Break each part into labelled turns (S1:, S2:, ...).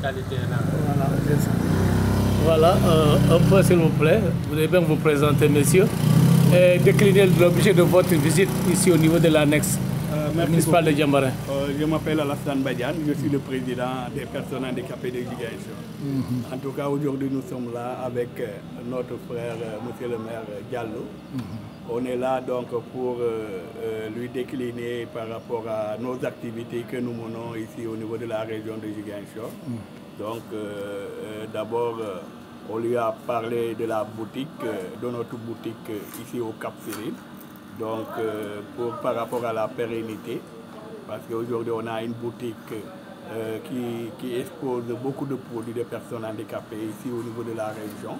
S1: qualité-là.
S2: Voilà, c'est ça. Voilà, un peu s'il vous plaît, vous devez bien vous présenter, messieurs, et décliner l'objet de votre visite ici au niveau de l'annexe municipale de Diambarin.
S3: Je m'appelle Alassane Badiane, je suis le président des personnes handicapées de Ziguinchor. En tout cas, aujourd'hui, nous sommes là avec notre frère, monsieur le maire Diallo. On est là donc pour lui décliner par rapport à nos activités que nous menons ici au niveau de la région de Ziguinchor. Donc, d'abord, on lui a parlé de la boutique, de notre boutique ici au Cap Cyril. Donc, par rapport à la pérennité, parce qu'aujourd'hui, on a une boutique qui expose beaucoup de produits de personnes handicapées ici au niveau de la région.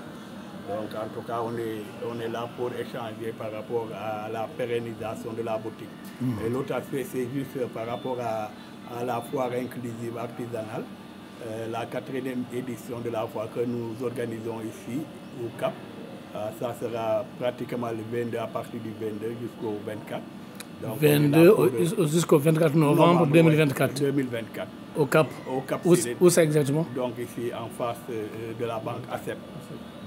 S3: Donc, en tout cas, on est là pour échanger par rapport à la pérennisation de la boutique. Et l'autre aspect, c'est juste par rapport à la foire inclusive artisanale, la 4e édition de la foire que nous organisons ici au Cap. Ça sera pratiquement le 22 à partir du 22 jusqu'au 24. Donc,
S2: 22 jusqu'au 24 novembre 2024.
S3: 2024.
S2: Au Cap.
S3: Au Cap.
S2: Où c'est exactement?
S3: Donc ici en face de la banque ACEP.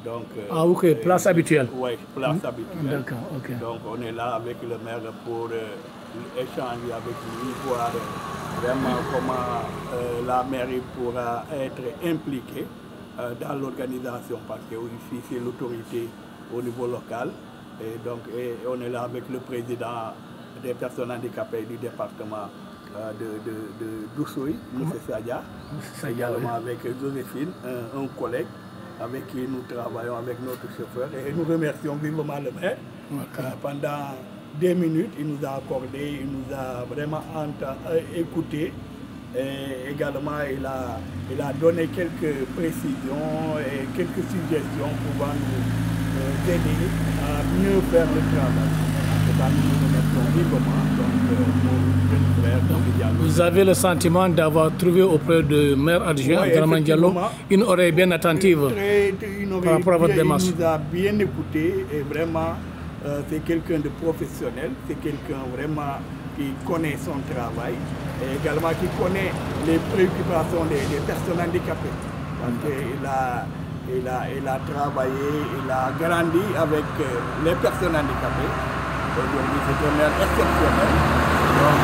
S3: Donc,
S2: ok, place habituelle.
S3: Oui, place habituelle.
S2: D'accord, ok.
S3: Donc on est là avec le maire pour échanger avec lui, voir vraiment comment la mairie pourra être impliquée dans l'organisation, parce que ici c'est l'autorité au niveau local. Et donc on est là avec le président des personnes handicapées du département de d'Oussouye, M. Sadia, également avec Joséphine, un collègue avec qui nous travaillons avec notre chauffeur, et nous remercions vivement le maire. Pendant 2 minutes, il nous a accordé, il nous a vraiment écouté, et également il a donné quelques précisions et quelques suggestions pouvant nous aider à mieux faire le travail. Nous remercions vivement donc, frère,
S2: vous avez le sentiment d'avoir trouvé auprès du maire adjoint, Abdourahmane Diallo, une oreille bien attentive par rapport à votre démarche.
S3: Il nous a bien écouté, et vraiment c'est quelqu'un de professionnel, c'est quelqu'un vraiment qui connaît son travail, et également qui connaît les préoccupations des personnes handicapées. Parce qu'il a travaillé, il a grandi avec les personnes handicapées. Aujourd'hui, c'est un maire exceptionnel. Donc,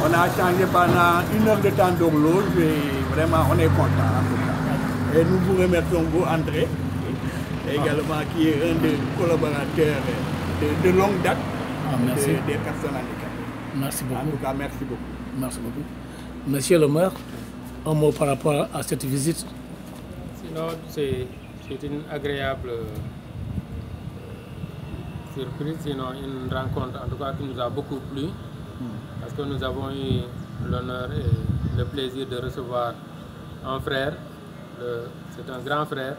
S3: on a changé pendant 1 heure de temps d'horloge, et vraiment, on est content en tout cas. Et nous vous remercions, vous, André, également, qui est un des collaborateurs de longue date des personnes handicapées.
S2: Merci beaucoup.
S3: En tout cas, merci beaucoup.
S2: Merci beaucoup. Monsieur le maire, un mot par rapport à cette visite?
S1: Sinon, c'est une agréable surprise, sinon une rencontre en tout cas qui nous a beaucoup plu, parce que nous avons eu l'honneur et le plaisir de recevoir un frère, c'est un grand frère,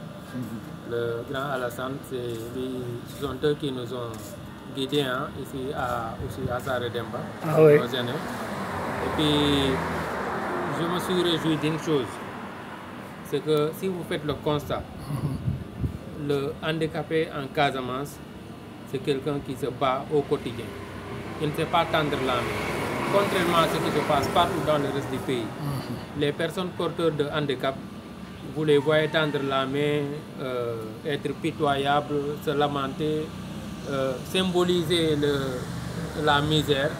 S1: le grand Alassane. Ce sont eux qui nous ont guidés ici aussi à Saredemba, aux aînés. Et puis je me suis réjoui d'une chose, c'est que si vous faites le constat, le handicapé en Casamance, c'est quelqu'un qui se bat au quotidien. Il ne sait pas tendre la main. Contrairement à ce qui se passe partout dans le reste du pays. Les personnes porteurs de handicap, vous les voyez tendre la main, être pitoyables, se lamenter, symboliser la misère.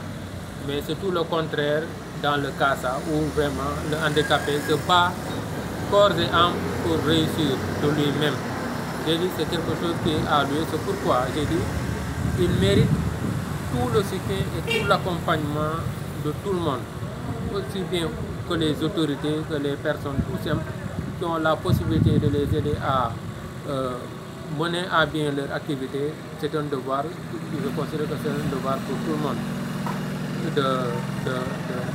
S1: Mais c'est tout le contraire dans le CASA, où vraiment le handicapé se bat corps et âme pour réussir de lui-même. J'ai dit c'est quelque chose qui est à lui, c'est pourquoi j'ai dit il mérite tout le soutien et tout l'accompagnement de tout le monde, aussi bien que les autorités, que les personnes tout simples qui ont la possibilité de les aider à mener à bien leur activité. C'est un devoir, je considère que c'est un devoir pour tout le monde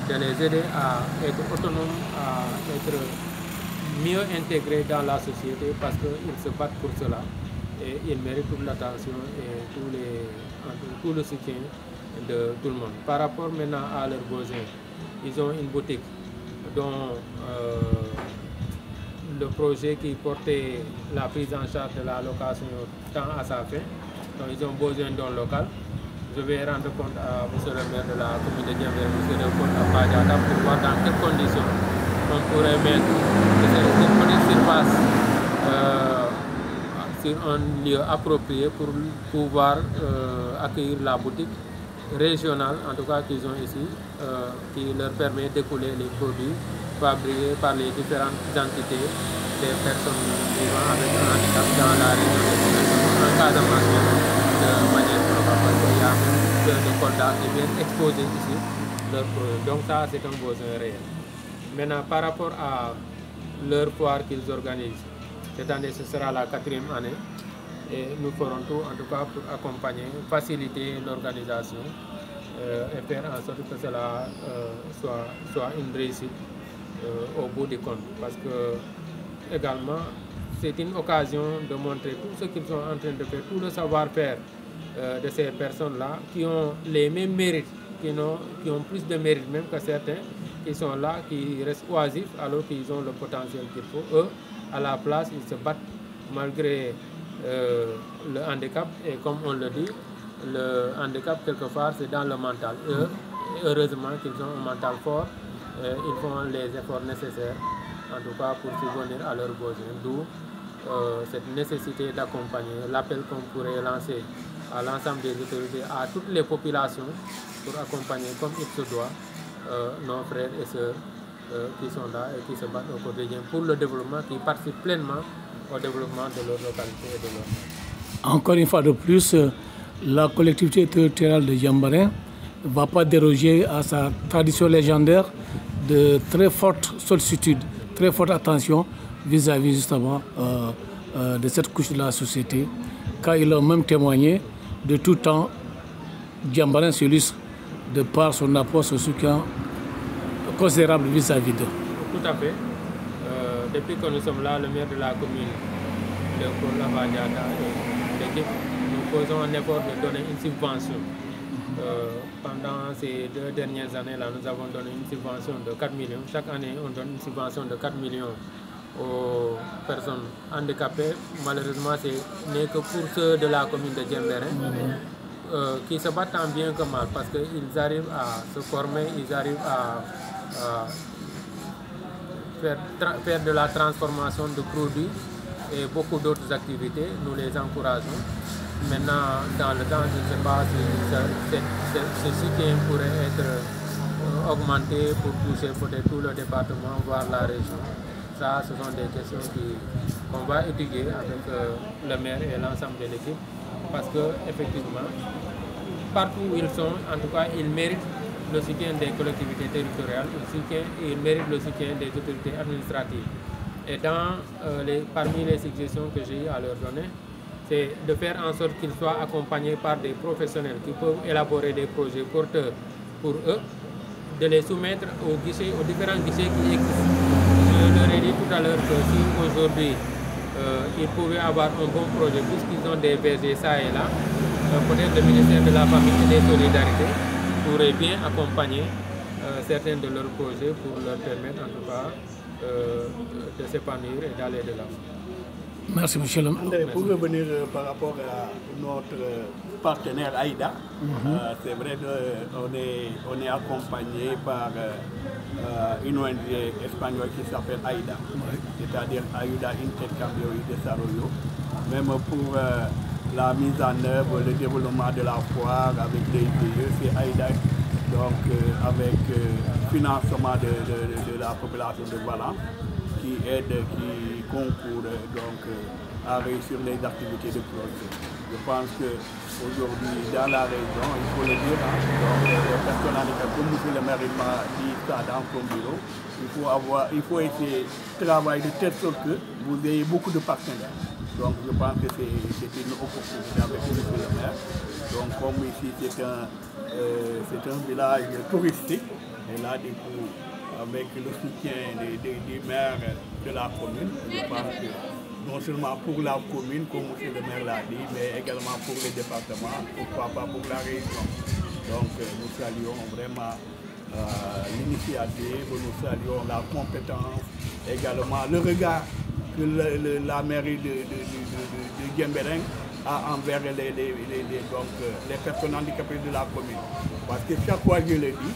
S1: de les aider à être autonomes, à être mieux intégrés dans la société, parce qu'ils se battent pour cela et ils méritent toute l'attention et tout le soutien de tout le monde. Par rapport maintenant à leurs besoins, ils ont une boutique dont le projet qui portait la prise en charge de la location tend à sa fin. Donc ils ont besoin d'un local. Je vais rendre compte à M. le maire de la commune de Diambarin, M. Leopold Abadiata, pour voir dans quelles conditions on pourrait mettre une petite surface sur un lieu approprié pour pouvoir accueillir la boutique régionale, en tout cas qu'ils ont ici, qui leur permet d'écouler les produits fabriqués par les différentes entités des personnes vivant avec un handicap dans la région en Casamance de manière probable, parce qu'il y a même de Kolda qui viennent exposer ici leurs produits. Donc ça, c'est un besoin réel. Maintenant, par rapport à leur foire qu'ils organisent, cette année, ce sera la 4e année. Et nous ferons tout, en tout cas, pour accompagner, faciliter l'organisation et faire en sorte que cela soit une réussite au bout du compte. Parce que, également, c'est une occasion de montrer tout ce qu'ils sont en train de faire, tout le savoir-faire de ces personnes-là qui ont les mêmes mérites, qui ont plus de mérite même que certains, qui sont là, qui restent oisifs alors qu'ils ont le potentiel qu'il faut. Eux, à la place, ils se battent malgré le handicap, et comme on le dit, le handicap quelque part c'est dans le mental. Eux, heureusement qu'ils ont un mental fort, ils font les efforts nécessaires, en tout cas pour subvenir à leurs besoins, d'où cette nécessité d'accompagner, l'appel qu'on pourrait lancer à l'ensemble des autorités, à toutes les populations, pour accompagner comme il se doit nos frères et sœurs qui sont là et qui se battent au quotidien pour le développement, qui participent pleinement au développement de leur localité et de leur monde.
S2: Encore une fois de plus, la collectivité territoriale de Djembarène ne va pas déroger à sa tradition légendaire de très forte sollicitude, très forte attention vis-à-vis justement de cette couche de la société, car ils ont même témoigné de tout temps Djembarène s'illustre de par son apport, son soutien considérable vis-à-vis d'eux.
S1: Tout à fait. Depuis que nous sommes là, le maire de la commune de Kola-Badiata et l'équipe, nous faisons un effort de donner une subvention. Pendant ces 2 dernières années, là, nous avons donné une subvention de 4 millions. Chaque année, on donne une subvention de 4 millions aux personnes handicapées. Malheureusement, ce n'est que pour ceux de la commune de Djembarène qui se battent tant bien que mal, parce qu'ils arrivent à se former, ils arrivent à faire de la transformation de produits et beaucoup d'autres activités. Nous les encourageons. Maintenant, dans le temps, je ne sais pas si ce soutien pourrait être augmenté pour toucher peut-être tout le département, voire la région. Ça, ce sont des questions qu'on va étudier avec le maire et l'ensemble de l'équipe, parce qu'effectivement, partout où ils sont, en tout cas, ils méritent le soutien des collectivités territoriales, ils méritent le soutien des autorités administratives. Et parmi les suggestions que j'ai eu à leur donner, c'est de faire en sorte qu'ils soient accompagnés par des professionnels qui peuvent élaborer des projets porteurs pour eux, de les soumettre aux différents guichets qui existent. Je leur ai dit tout à l'heure que si aujourd'hui ils pouvaient avoir un bon projet, puisqu'ils ont des vergers ça et là, peut-être le ministère de la Famille et des Solidarités pourrait bien accompagner certains de leurs projets pour leur permettre en tout cas de s'épanouir et d'aller de l'avant.
S2: Merci, monsieur le maire.
S3: André, pour revenir par rapport à notre partenaire Aïda, c'est vrai qu'on est accompagné par une ONG espagnole qui s'appelle Aïda, c'est-à-dire Ayuda Intercambio y Desarrollo. Même pour la mise en œuvre, le développement de la foire avec les IPE, c'est Aïda, donc avec financement de la population de Valence, qui aide, qui concourt donc à réussir les activités de projet. Je pense qu'aujourd'hui, dans la région, il faut le dire, donc, les personnes handicapées, comme M. le maire m'a dit ça dans son bureau, il faut essayer de travailler de telle sorte que vous ayez beaucoup de partenaires. Donc je pense que c'est une opportunité avec M. le maire. Donc comme ici c'est un village touristique, et là du coup, avec le soutien des maires de la commune, je pense que non seulement pour la commune, comme M. le maire l'a dit, mais également pour le département, pourquoi pas pour la région. Donc nous saluons vraiment l'initiative, nous saluons la compétence, également le regard que la mairie de Djembarène a envers les personnes handicapées de la commune. Parce que chaque fois je le dis,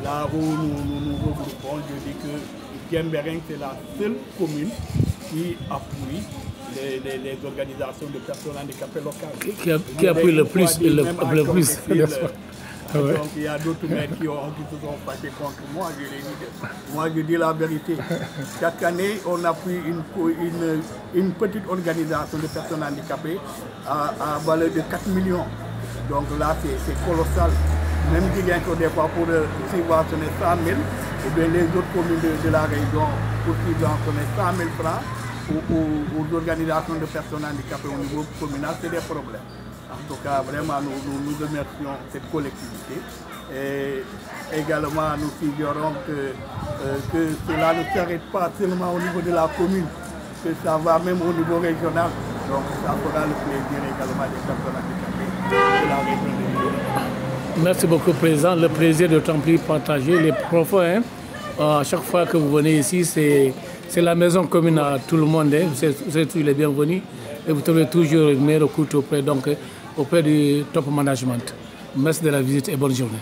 S3: là où nous regroupons, je dis qu'il Diembéring, c'est la seule commune qui appuie les organisations de personnes handicapées locales.
S2: Qui appuie le plus, le plus.
S3: Donc il y a d'autres maires qui se sont fâchés contre moi. Moi je dis la vérité. Chaque année on appuie une petite organisation de personnes handicapées à valeur de 4 millions. Donc là c'est colossal. Même Ziguinchor des fois pour subventionner 100 000, ou bien les autres communes de la région pour subventionner 100 000 francs aux organisations de personnes handicapées au niveau communal, c'est des problèmes. En tout cas, vraiment, nous remercions cette collectivité. Et également, nous suggérons que cela ne s'arrête pas seulement au niveau de la commune, que ça va même au niveau régional. Donc, ça fera le plaisir également des personnes handicapées de la région de Ziguinchor.
S2: Merci beaucoup, Président. Le plaisir de t'en partager les profs. À chaque fois que vous venez ici, c'est la maison commune à tout le monde. Vous êtes tous les bienvenus et vous trouvez toujours une meilleure écoute auprès du top management. Merci de la visite et bonne journée.